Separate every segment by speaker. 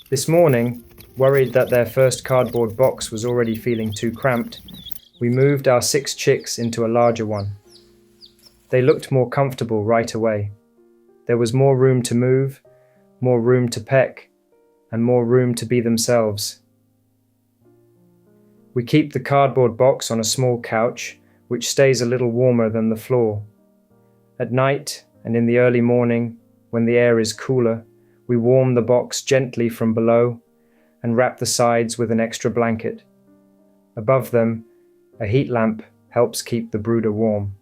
Speaker 1: This morning, worried that their first cardboard box was already feeling too cramped, we moved our 6 chicks into a larger one. They looked more comfortable right away. There was more room to move, more room to peck, and more room to be themselves. We keep the cardboard box on a small couch, which stays a little warmer than the floor. At night and in the early morning, when the air is cooler, we warm the box gently from below and wrap the sides with an extra blanket. Above them, a heat lamp helps keep the brooder warm.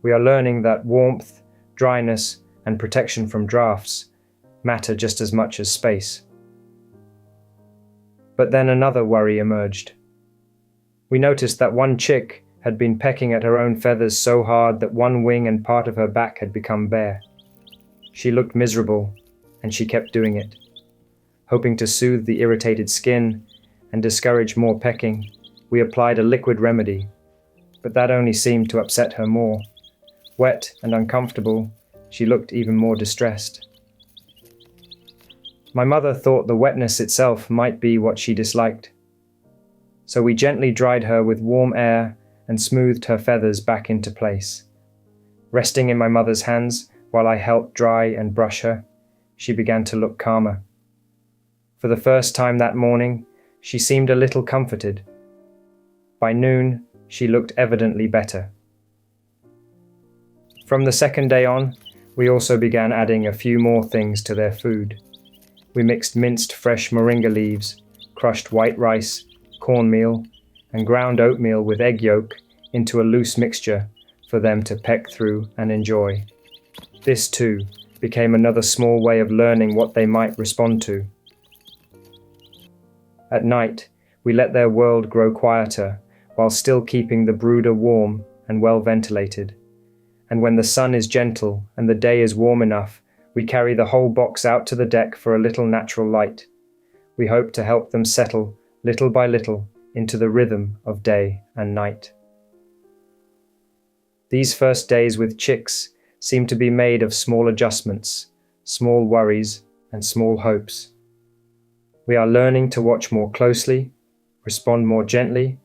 Speaker 1: We are learning that warmth, dryness, and protection from drafts matter just as much as space. But then another worry emerged. We noticed that one chick had been pecking at her own feathers so hard that one wing and part of her back had become bare. She looked miserable, and she kept doing it. Hoping to soothe the irritated skin and discourage more pecking, we applied a liquid remedy, but that only seemed to upset her more. Wet and uncomfortable, she looked even more distressed. My mother thought the wetness itself might be what she disliked. So we gently dried her with warm air and smoothed her feathers back into place. Resting in my mother's hands while I helped dry and brush her, she began to look calmer. For the first time that morning, she seemed a little comforted. By noon, she looked evidently better. From the second day on, we also began adding a few more things to their food. We mixed minced fresh moringa leaves, crushed white rice, cornmeal, and ground oatmeal with egg yolk into a loose mixture for them to peck through and enjoy. This, too, became another small way of learning what they might respond to. At night, we let their world grow quieter while still keeping the brooder warm and well ventilated. And when the sun is gentle and the day is warm enough, we carry the whole box out to the deck for a little natural light. We hope to help them settle, little by little, into the rhythm of day and night. These first days with chicks seem to be made of small adjustments, small worries, and small hopes. We are learning to watch more closely, respond more gently,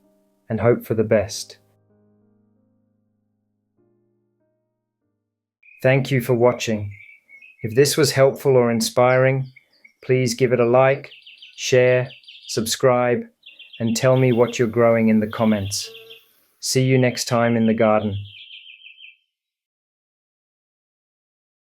Speaker 1: and hope for the best. Thank you for watching. If this was helpful or inspiring, please give it a like, share, subscribe, and tell me what you're growing in the comments. See you next time in the garden.